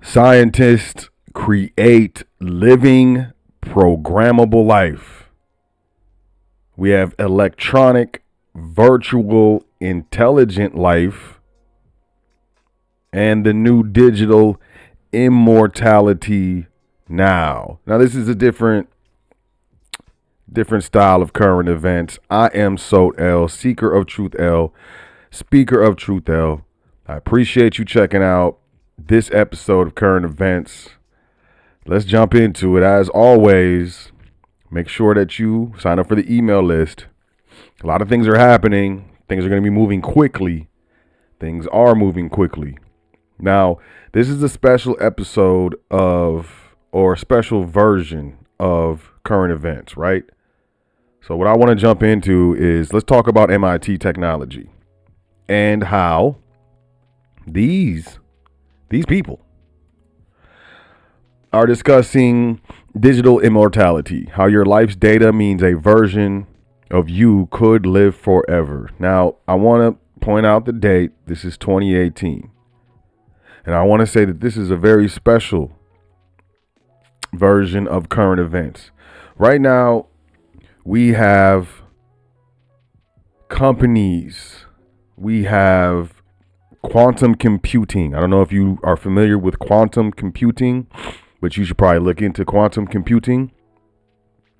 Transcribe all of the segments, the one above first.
Scientists create living programmable life. We have electronic, virtual, intelligent life, and the new digital immortality now. Now, this is a different style of current events. I am Sot L, seeker of truth L, speaker of truth L. I appreciate you checking out this episode of Current Events. Let's jump into it. As always, make sure that you sign up for the email list. A lot of things are happening. Things are going to be moving quickly. Things are moving quickly. Now, this is a special episode or a special version of Current Events, right? So what I want to jump into is let's talk about MIT technology and how these people are discussing digital immortality, how your life's data means a version of you could live forever. Now, I want to point out the date. This is 2018. And I want to say that this is a very special version of current events. Right now, we have companies. We have quantum computing. I don't know if you are familiar with quantum computing, but you should probably look into quantum computing.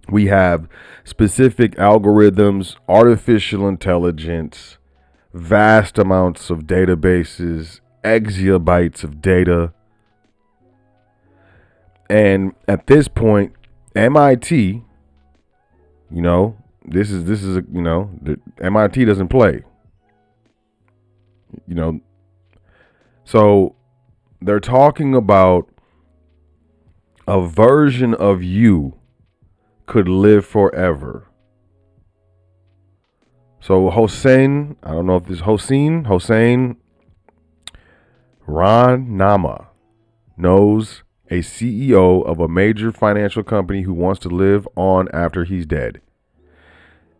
We have specific algorithms, artificial intelligence, vast amounts of databases, exabytes of data. And at this point, MIT, the MIT doesn't play. So they're talking about a version of you could live forever. So Hossein Ranama knows a CEO of a major financial company who wants to live on after he's dead.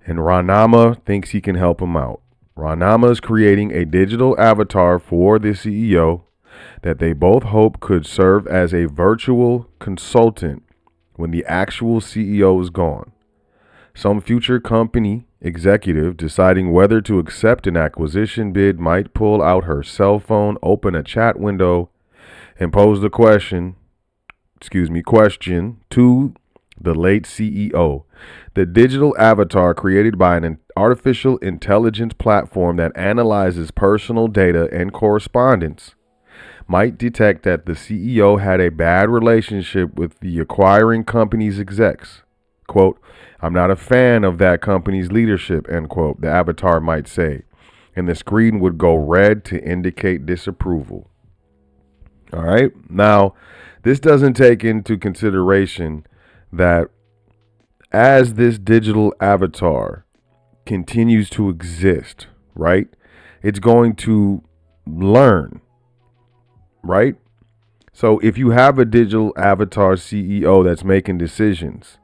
And Ranama thinks he can help him out. Ranama is creating a digital avatar for the CEO that they both hope could serve as a virtual consultant when the actual CEO is gone. Some future company executive deciding whether to accept an acquisition bid might pull out her cell phone, open a chat window, and pose the question to the late CEO. The digital avatar created by an artificial intelligence platform that analyzes personal data and correspondence might detect that the CEO had a bad relationship with the acquiring company's execs. Quote, "I'm not a fan of that company's leadership," end quote, the avatar might say. And the screen would go red to indicate disapproval. All right. Now, this doesn't take into consideration that as this digital avatar continues to exist, right, it's going to learn, right? So if you have a digital avatar CEO that's making decisions,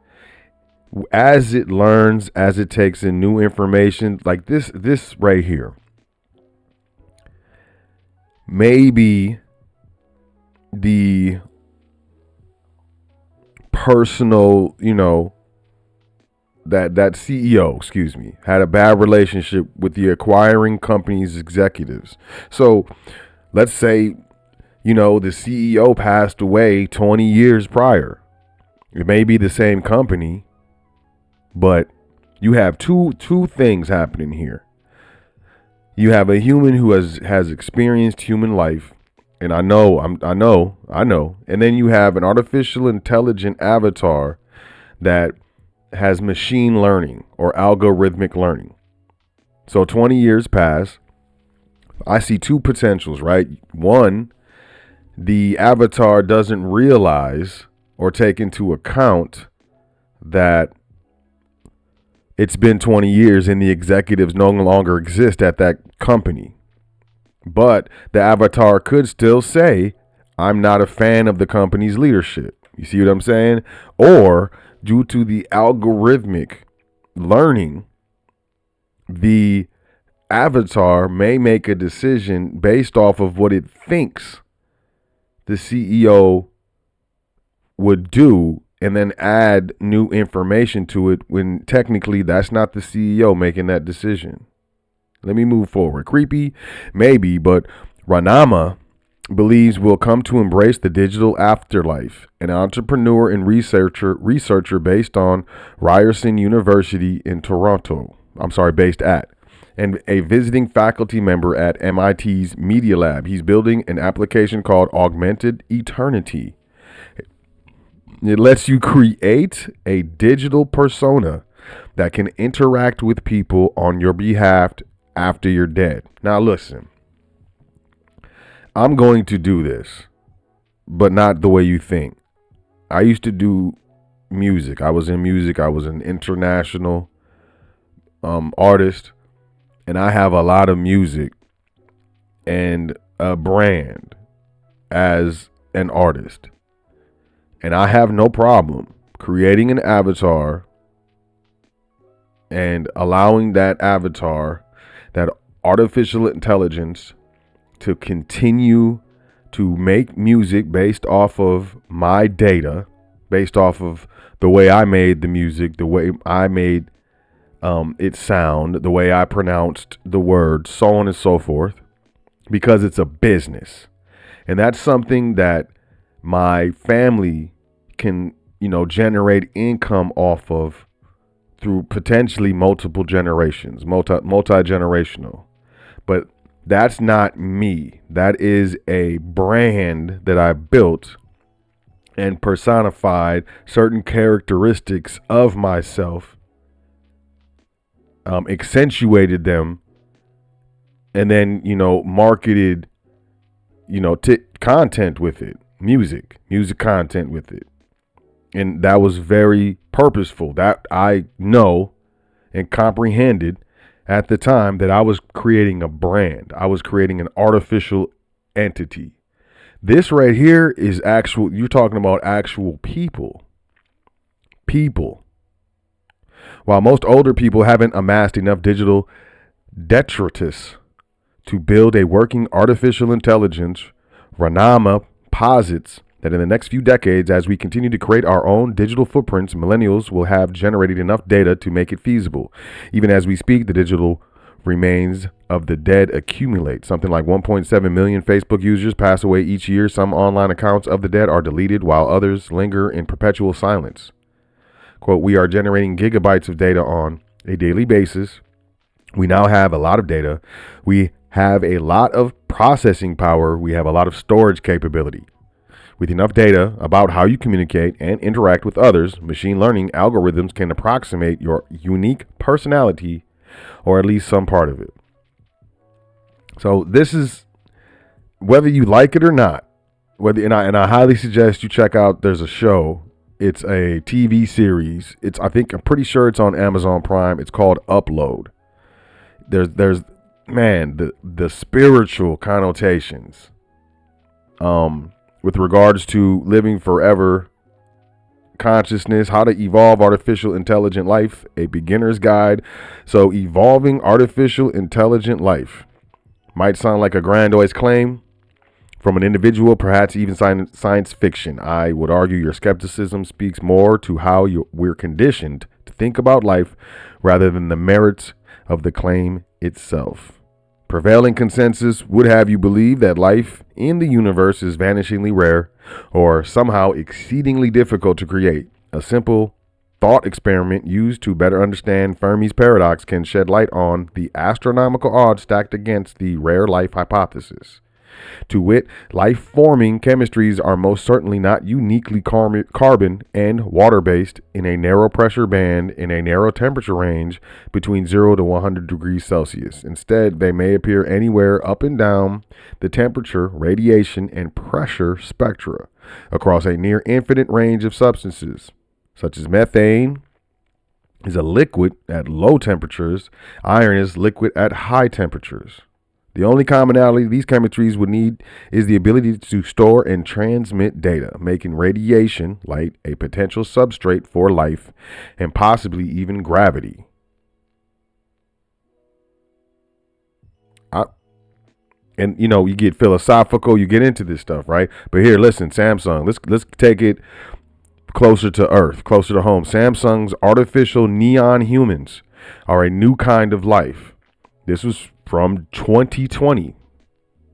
as it learns, as it takes in new information, like this right here, maybe the personal, that CEO, had a bad relationship with the acquiring company's executives. So let's say, the CEO passed away 20 years prior. It may be the same company, but you have two things happening here. You have a human who has experienced human life, and I know. And then you have an artificial intelligent avatar that has machine learning or algorithmic learning. So 20 years pass. I see two potentials, right? One, the avatar doesn't realize or take into account that it's been 20 years and the executives no longer exist at that company. But the avatar could still say, "I'm not a fan of the company's leadership." You see what I'm saying? Or due to the algorithmic learning, the avatar may make a decision based off of what it thinks the CEO would do and then add new information to it when technically that's not the CEO making that decision. Let me move forward. Creepy, maybe, but Ranama believes we'll come to embrace the digital afterlife. An entrepreneur and researcher based on Ryerson University in Toronto. Based at, and a visiting faculty member at MIT's Media Lab. He's building an application called Augmented Eternity. It lets you create a digital persona that can interact with people on your behalf after you're dead. Now, listen, I'm going to do this, but not the way you think. I used to do music. I was in music. I was an international artist, and I have a lot of music and a brand as an artist. And I have no problem creating an avatar and allowing that avatar, that artificial intelligence, to continue to make music based off of my data, based off of the way I made the music, the way I made it sound, the way I pronounced the words, so on and so forth, because it's a business. And that's something that my family can, generate income off of through potentially multiple generations, multi-generational. But that's not me. That is a brand that I built and personified certain characteristics of myself, accentuated them, and then, marketed, content with it, music content with it. And that was very purposeful. That I know and comprehended at the time that I was creating a brand. I was creating an artificial entity. This right here is actual. You're talking about actual people. People. While most older people haven't amassed enough digital detritus to build a working artificial intelligence, Ranama posits that in the next few decades, as we continue to create our own digital footprints, millennials will have generated enough data to make it feasible. Even as we speak, the digital remains of the dead accumulate. Something like 1.7 million Facebook users pass away each year. Some online accounts of the dead are deleted while others linger in perpetual silence. Quote, we are generating gigabytes of data on a daily basis. We now have a lot of data. We have a lot of processing power. We have a lot of storage capability. With enough data about how you communicate and interact with others, machine learning algorithms can approximate your unique personality, or at least some part of it. So this is, whether you like it or not, and I highly suggest you check out, there's a show. It's a TV series. I'm pretty sure it's on Amazon Prime. It's called Upload. There's the spiritual connotations with regards to living forever consciousness, how to evolve artificial intelligent life, a beginner's guide. So evolving artificial intelligent life might sound like a grandiose claim from an individual, perhaps even science fiction. I would argue your skepticism speaks more to how we're conditioned to think about life rather than the merits of the claim itself. Prevailing consensus would have you believe that life in the universe is vanishingly rare or somehow exceedingly difficult to create. A simple thought experiment used to better understand Fermi's paradox can shed light on the astronomical odds stacked against the rare life hypothesis. To wit, life-forming chemistries are most certainly not uniquely carbon and water-based in a narrow pressure band in a narrow temperature range between 0 to 100 degrees Celsius. Instead, they may appear anywhere up and down the temperature, radiation, and pressure spectra across a near infinite range of substances, such as methane is a liquid at low temperatures, iron is liquid at high temperatures. The only commonality these chemistries would need is the ability to store and transmit data, making radiation, light, a potential substrate for life and possibly even gravity. And you get philosophical, you get into this stuff, right? But here, listen, Samsung, let's take it closer to earth, closer to home. Samsung's artificial neon humans are a new kind of life. This was from 2020.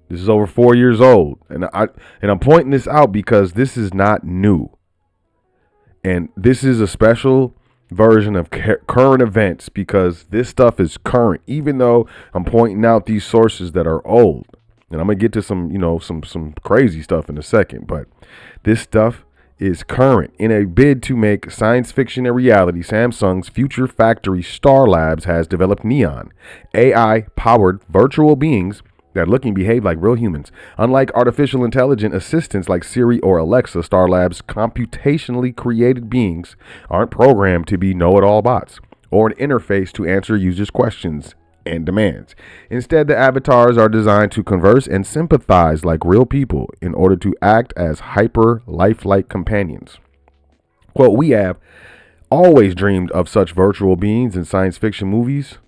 This is over 4 years old. And I'm pointing this out because this is not new. And this is a special version of current events because this stuff is current, even though I'm pointing out these sources that are old. And I'm going to get to some crazy stuff in a second, but this stuff is current. In a bid to make science fiction a reality, Samsung's future factory Star Labs has developed Neon, AI-powered virtual beings that look and behave like real humans. Unlike artificial intelligent assistants like Siri or Alexa, Star Labs' computationally created beings aren't programmed to be know-it-all bots or an interface to answer users' questions and demands. Instead, the avatars are designed to converse and sympathize like real people in order to act as hyper lifelike companions. Quote, we have always dreamed of such virtual beings in science fiction movies.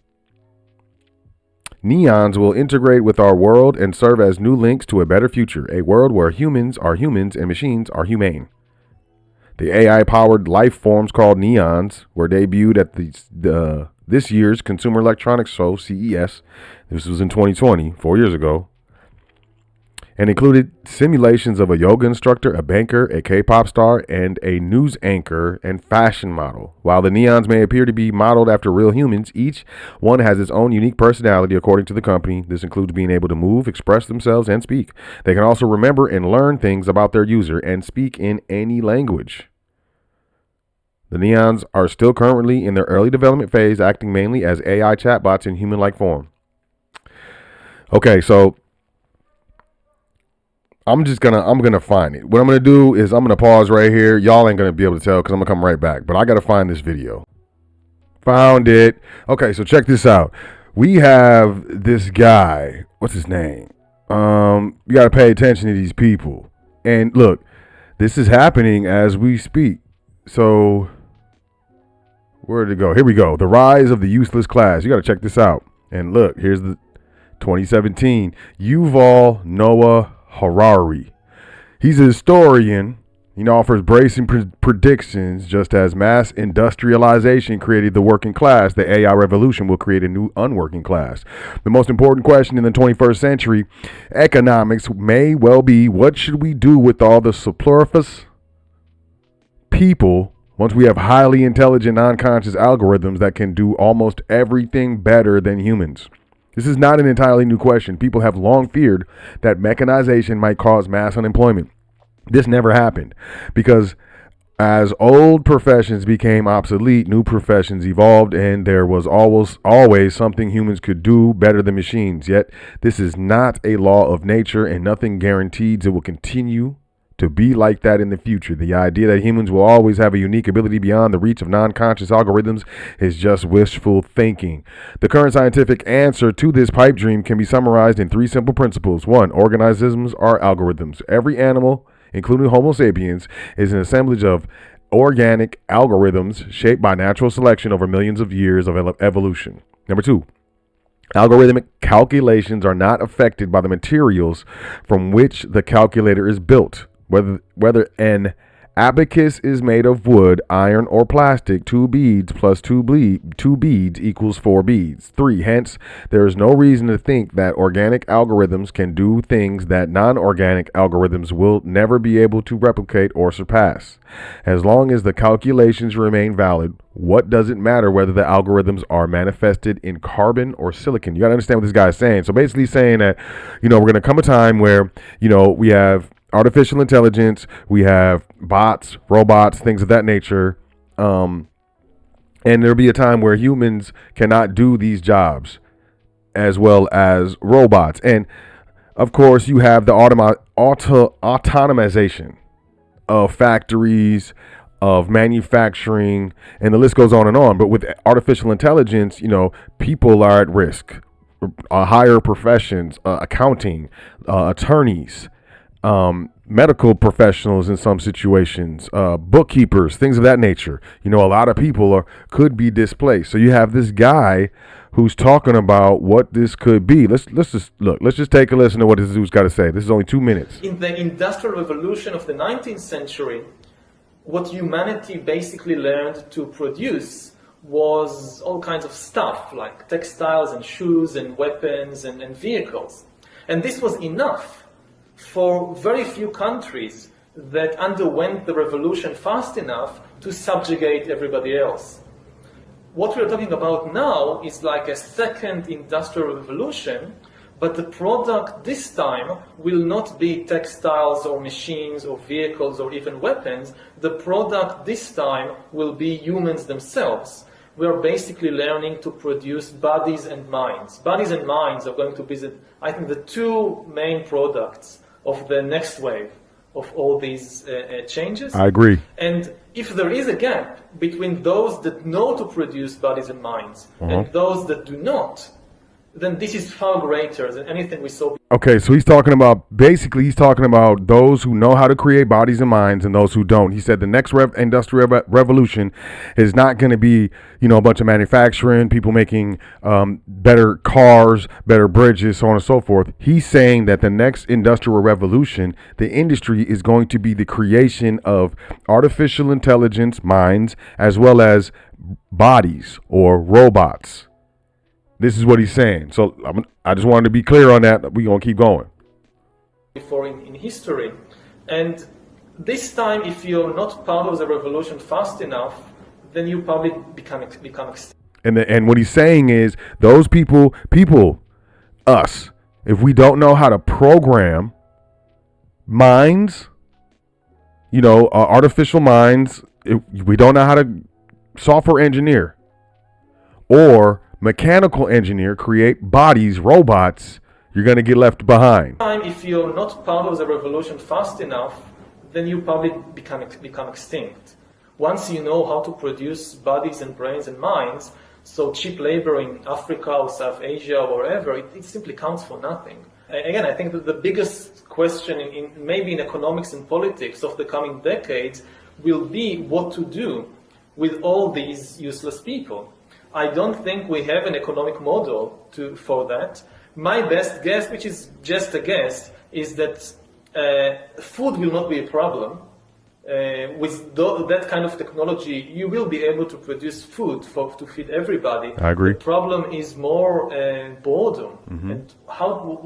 Neons will integrate with our world and serve as new links to a better future, a world where humans are humans and machines are humane. The AI-powered life forms called Neons were debuted at this year's Consumer Electronics Show, CES. This was in 2020, 4 years ago, and included simulations of a yoga instructor, a banker, a K-pop star, and a news anchor and fashion model. While the Neons may appear to be modeled after real humans, each one has its own unique personality, according to the company. This includes being able to move, express themselves, and speak. They can also remember and learn things about their user and speak in any language. The Neons are still currently in their early development phase, acting mainly as AI chatbots in human-like form. Okay, so I'm gonna find it. What I'm gonna do is I'm gonna pause right here. Y'all ain't gonna be able to tell because I'm gonna come right back, but I gotta find this video. Found it. Okay, so check this out. We have this guy. What's his name? You gotta pay attention to these people. And look, this is happening as we speak. So where did it go? Here we go. The rise of the useless class. You got to check this out. And look, here's the 2017 Yuval Noah Harari. He's a historian. He offers bracing predictions. Just as mass industrialization created the working class, the AI revolution will create a new unworking class. The most important question in the 21st century economics may well be, what should we do with all the superfluous people once we have highly intelligent, non-conscious algorithms that can do almost everything better than humans? This is not an entirely new question. People have long feared that mechanization might cause mass unemployment. This never happened because as old professions became obsolete, new professions evolved, and there was always something humans could do better than machines. Yet, this is not a law of nature, and nothing guarantees it will continue to be like that in the future. The idea that humans will always have a unique ability beyond the reach of non-conscious algorithms is just wishful thinking. The current scientific answer to this pipe dream can be summarized in three simple principles. 1, organisms are algorithms. Every animal, including Homo sapiens, is an assemblage of organic algorithms shaped by natural selection over millions of years of evolution. Number 2, algorithmic calculations are not affected by the materials from which the calculator is built. Whether an abacus is made of wood, iron, or plastic, 2 beads plus 2 beads equals 4 beads. 3, hence, there is no reason to think that organic algorithms can do things that non-organic algorithms will never be able to replicate or surpass. As long as the calculations remain valid, what does it matter whether the algorithms are manifested in carbon or silicon? You got to understand what this guy is saying. So basically saying that, we're going to come a time where, we have artificial intelligence, we have bots, robots, things of that nature. And there'll be a time where humans cannot do these jobs as well as robots. And of course, you have the autonomization of factories, of manufacturing, and the list goes on and on. But with artificial intelligence, people are at risk. Higher professions, accounting, attorneys, medical professionals in some situations, bookkeepers, things of that nature. A lot of people could be displaced. So you have this guy who's talking about what this could be. Let's just take a listen to what this dude's got to say. This is only 2 minutes. In the Industrial Revolution of the 19th century, what humanity basically learned to produce was all kinds of stuff, like textiles and shoes and weapons and vehicles. And this was enough for very few countries that underwent the revolution fast enough to subjugate everybody else. What we're talking about now is like a second industrial revolution, but the product this time will not be textiles or machines or vehicles or even weapons. The product this time will be humans themselves. We are basically learning to produce bodies and minds. Bodies and minds are going to be, I think, the two main products of the next wave of all these changes. I agree. And if there is a gap between those that know to produce bodies and minds and those that do not, then this is far greater than anything we saw. Okay, so he's talking about those who know how to create bodies and minds and those who don't. He said the next industrial revolution is not going to be, a bunch of manufacturing, people making better cars, better bridges, so on and so forth. He's saying that the next industrial revolution, the industry is going to be the creation of artificial intelligence minds as well as bodies or robots. This is what he's saying. So I just wanted to be clear on that. We're going to keep going. Before in history. And this time, if you're not part of the revolution fast enough, then you probably become extinct. And what he's saying is those people, us, if we don't know how to program minds, artificial minds, if we don't know how to software engineer or mechanical engineer, create bodies, robots, you're going to get left behind. If you're not part of the revolution fast enough, then you probably become extinct. Once you know how to produce bodies and brains and minds, so cheap labor in Africa or South Asia or wherever, it simply counts for nothing. Again, I think that the biggest question maybe in economics and politics of the coming decades will be what to do with all these useless people. I don't think we have an economic model for that. My best guess, which is just a guess, is that food will not be a problem. With that kind of technology, you will be able to produce food to feed everybody. I agree. The problem is more boredom and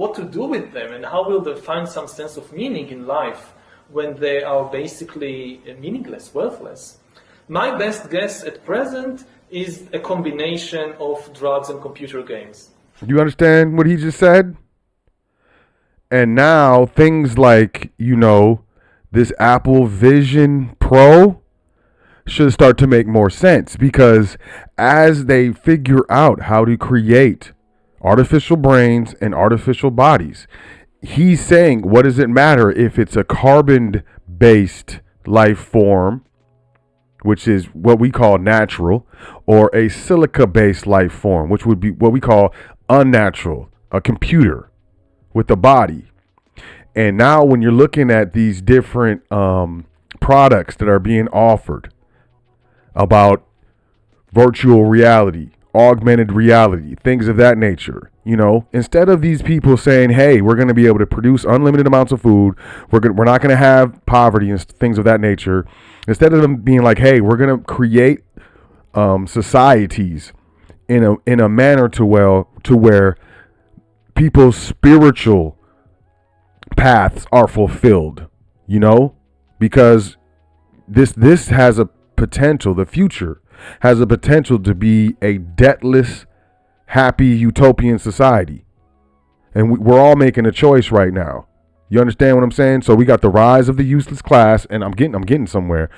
what to do with them and how will they find some sense of meaning in life when they are basically meaningless, worthless. My best guess at present is a combination of drugs and computer games. You understand what he just said? And now things like, this Apple Vision Pro should start to make more sense, because as they figure out how to create artificial brains and artificial bodies, he's saying, what does it matter if it's a carbon-based life form, which is what we call natural, or a silica-based life form, which would be what we call unnatural, a computer with a body. And now when you're looking at these different products that are being offered about virtual reality, augmented reality, things of that nature, instead of these people saying, hey, we're going to be able to produce unlimited amounts of food, we're not going to have poverty and things of that nature, instead of them being like, hey, we're going to create societies in a manner to where people's spiritual paths are fulfilled, because this has a potential, the future has a potential to be a debtless, happy, utopian society. And we're all making a choice right now. You understand what I'm saying? So we got the rise of the useless class, and I'm getting somewhere.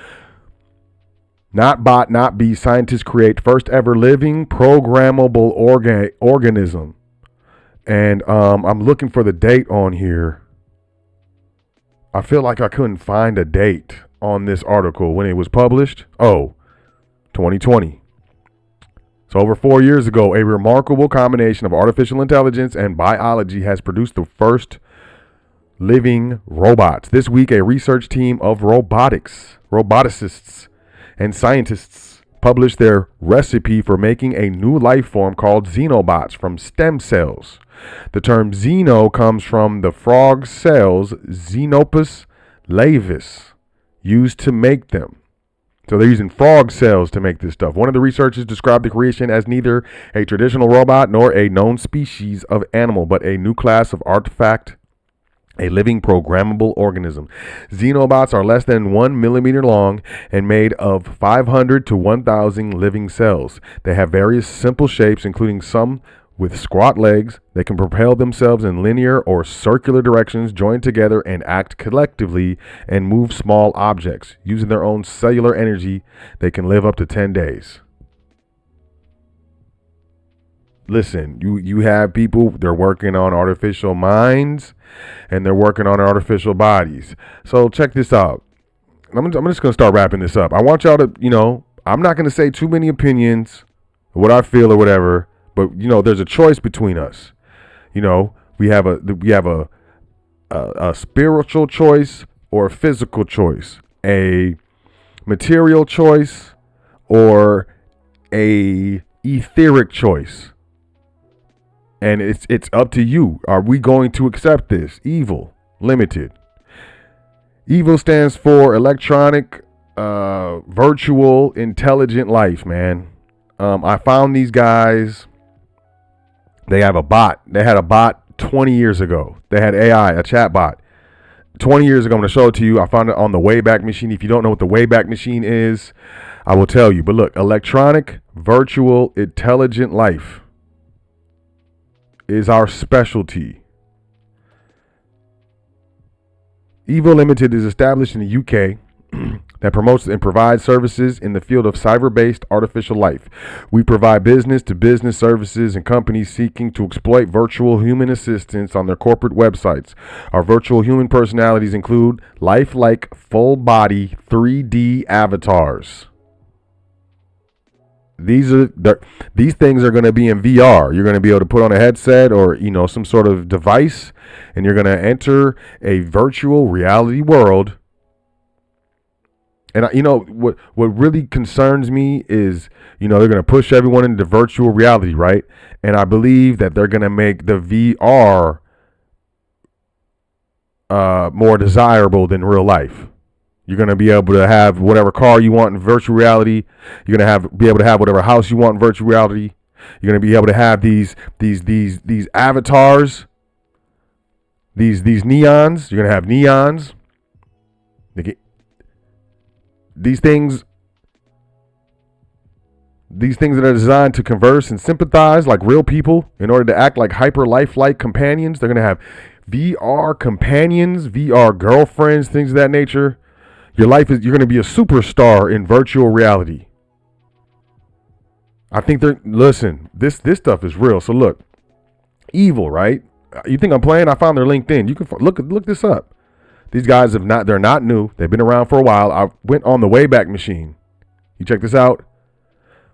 Not bot, not be, scientists create first ever living programmable organism. And I'm looking for the date on here. I feel like I couldn't find a date on this article when it was published. 2020. So over 4 years ago, a remarkable combination of artificial intelligence and biology has produced the first living robots. This week, a research team of roboticists and scientists published their recipe for making a new life form called xenobots from stem cells. The term xeno comes from the frog cells Xenopus laevis used to make them. So they're using frog cells to make this stuff. One of the researchers described the creation as neither a traditional robot nor a known species of animal, but a new class of artifact, a living programmable organism. Xenobots are less than 1 millimeter long and made of 500 to 1,000 living cells. They have various simple shapes, including some with squat legs. They can propel themselves in linear or circular directions, join together and act collectively, and move small objects. Using their own cellular energy, they can live up to 10 days. Listen, you have people, they're working on artificial minds and they're working on artificial bodies. So check this out. I'm just going to start wrapping this up. I want y'all to, I'm not going to say too many opinions, what I feel or whatever. But there's a choice between us. We have a spiritual choice or a physical choice, a material choice or a etheric choice. And it's up to you. Are we going to accept this? Evil Limited. Evil stands for electronic, virtual, intelligent life, man. I found these guys. They have a bot. They had a bot 20 years ago. They had AI, a chat bot. 20 years ago, I'm going to show it to you. I found it on the Wayback Machine. If you don't know what the Wayback Machine is, I will tell you. But look, electronic, virtual, intelligent life is our specialty. Evil Limited is established in the UK that promotes and provides services in the field of cyber-based artificial life. We provide business-to-business services and companies seeking to exploit virtual human assistants on their corporate websites. Our virtual human personalities include lifelike, full-body 3D avatars. These things are going to be in VR. You're going to be able to put on a headset or some sort of device, and you're going to enter a virtual reality world. And what really concerns me is, they're going to push everyone into virtual reality, right? And I believe that they're going to make the VR more desirable than real life. You're going to be able to have whatever car you want in virtual reality. You're going to be able to have whatever house you want in virtual reality. You're going to be able to have these avatars, these neons. You're going to have neons. These things that are designed to converse and sympathize like real people in order to act like hyper lifelike companions. They're going to have VR companions, VR girlfriends, things of that nature. You're going to be a superstar in virtual reality. I think this stuff is real. So look, Evil, right? You think I'm playing? I found their LinkedIn. You can look this up. These guys they're not new. They've been around for a while. I went on the Wayback Machine. You check this out.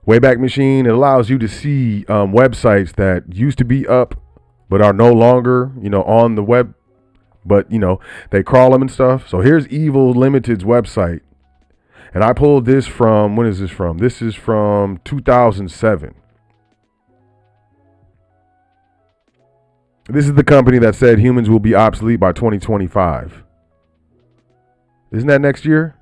Wayback Machine, it allows you to see websites that used to be up but are no longer, on the web. But, they crawl them and stuff. So here's Evil Limited's website. And I pulled this from, when is this from? This is from 2007. This is the company that said humans will be obsolete by 2025. Isn't that next year?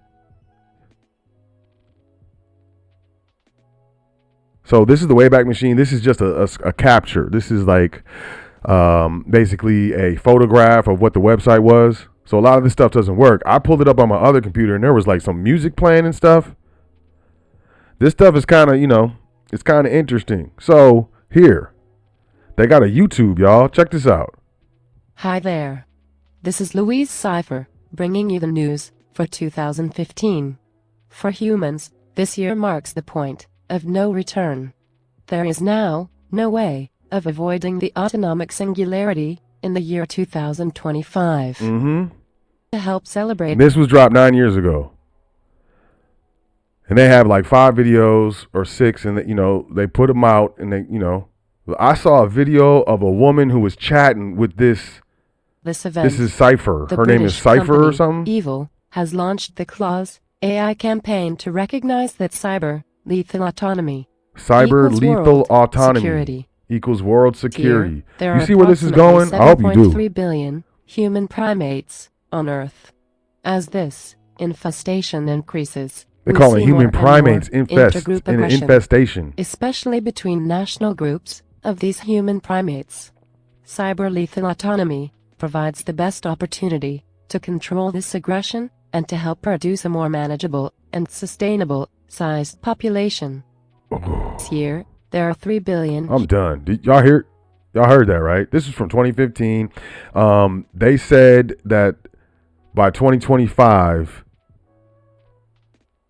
So this is the Wayback Machine. This is just a capture. This is like basically a photograph of what the website was. So a lot of this stuff doesn't work. I pulled it up on my other computer and there was like some music playing and stuff. This stuff is kind of, it's kind of interesting. So here, they got a YouTube, y'all. Check this out. Hi there. This is Louise Cypher, bringing you the news for 2015. For humans, this year marks the point of no return. There is now no way of avoiding the autonomic singularity in the year 2025. Mm-hmm. To help celebrate. This was dropped 9 years ago. And they have like 5 videos or 6, and they put them out, and I saw a video of a woman who was chatting with this event. This is Cypher. Her name is Cypher or something. Evil has launched the Clause AI campaign to recognize that cyber lethal autonomy Cyber equals lethal world autonomy security. equals world Here, security. there You are see where this is approximately going? I hope you do. 7.3 billion human primates on Earth. As this infestation increases, They we call it see human more and primates more intergroup an aggression, infestation. especially between national groups of these human primates. Cyber lethal autonomy provides the best opportunity to control this aggression and to help produce a more manageable and sustainable sized population. This year, there are 3 billion. I'm done. Did y'all hear? Y'all heard that, right? This is from 2015. They said that by 2025,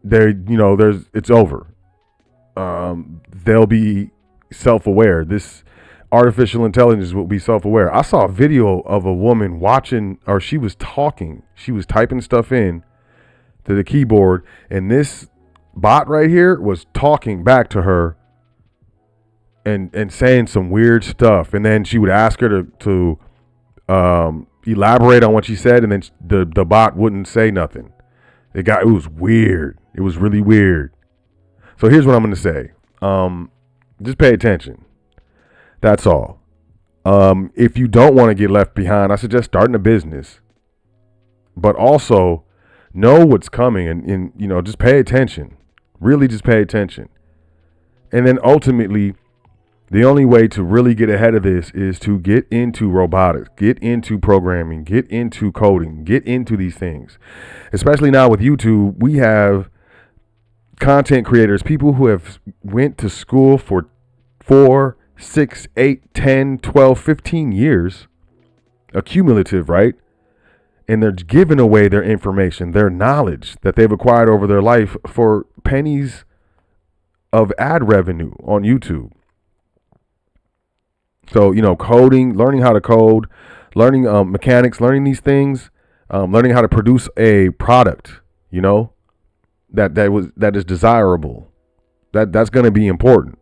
it's over. They'll be self-aware. This artificial intelligence will be self-aware. I saw a video of a woman watching, or she was talking. She was typing stuff in to the keyboard, and this bot right here was talking back to her and saying some weird stuff. And then she would ask her to elaborate on what she said, and then the bot wouldn't say nothing. It was weird. It was really weird. So here's what I'm going to say. Just pay attention. That's all. If you don't want to get left behind, I suggest starting a business. But also know what's coming and just pay attention. Really just pay attention. And then ultimately, the only way to really get ahead of this is to get into robotics, get into programming, get into coding, get into these things. Especially now with YouTube, we have content creators, people who have went to school for 4, 6, 8, 10, 12, 15 years, accumulative, right? And they're giving away their information, their knowledge that they've acquired over their life for pennies of ad revenue on YouTube. So, coding, learning how to code, learning mechanics, learning these things, learning how to produce a product, that is desirable. That's going to be important.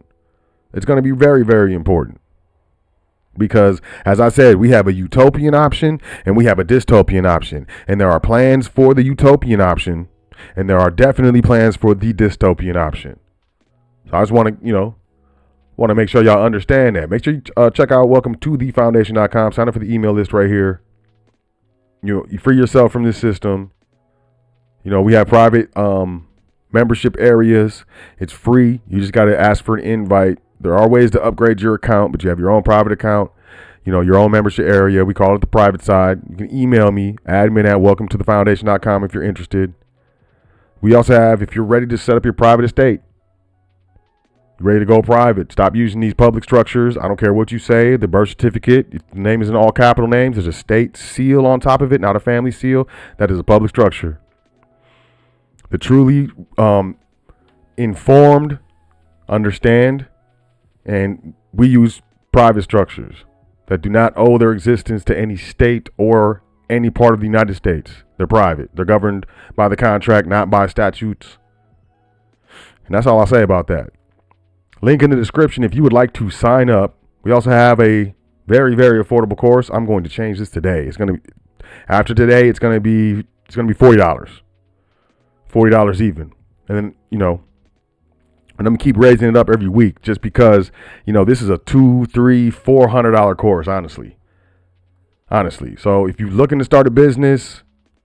It's going to be very, very important. Because, as I said, we have a utopian option and we have a dystopian option. And there are plans for the utopian option, and there are definitely plans for the dystopian option. So I just want to make sure y'all understand that. Make sure you check out welcome to thefoundation.com. Sign up for the email list right here. You free yourself from this system. We have private membership areas. It's free. You just got to ask for an invite. There are ways to upgrade your account, but you have your own private account, your own membership area. We call it the private side. You can email me, admin@welcometothefoundation.com if you're interested. We also have, if you're ready to set up your private estate, you're ready to go private, stop using these public structures. I don't care what you say. The birth certificate, if the name is in all capital names, there's a state seal on top of it, not a family seal. That is a public structure. The truly informed understand, and we use private structures that do not owe their existence to any state or any part of the United States. They're private. They're governed by the contract, not by statutes. And that's all I'll say about that. Link in the description if you would like to sign up. We also have a very, very affordable course. I'm going to change this today. It's going to be, after today, it's going to be $40. $40 even. And then, and I'm going to keep raising it up every week just because, this is a $200, $300, $400 course, honestly. So if you're looking to start a business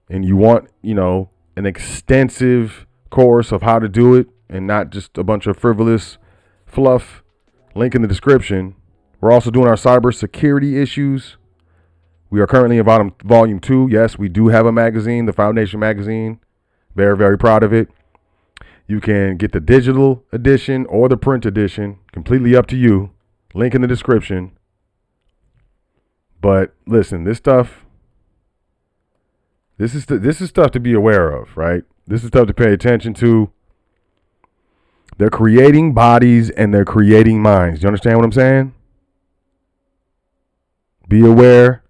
and you want, an extensive course of how to do it and not just a bunch of frivolous fluff, link in the description. We're also doing our cybersecurity issues. We are currently in volume 2. Yes, we do have a magazine, the Foundation magazine. Very, very proud of it. You can get the digital edition or the print edition, completely up to you. Link in the description. But listen, this is stuff to be aware of, right? This is stuff to pay attention to. They're creating bodies and they're creating minds. Do you understand what I'm saying? Be aware.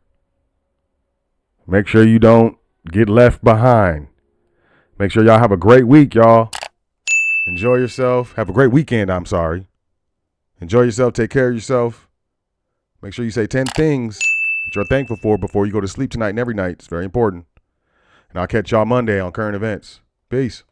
Make sure you don't get left behind. Make sure y'all have a great week, y'all. Enjoy yourself. Have a great weekend, I'm sorry. Enjoy yourself. Take care of yourself. Make sure you say 10 things that you're thankful for before you go to sleep tonight and every night. It's very important. And I'll catch y'all Monday on current events. Peace.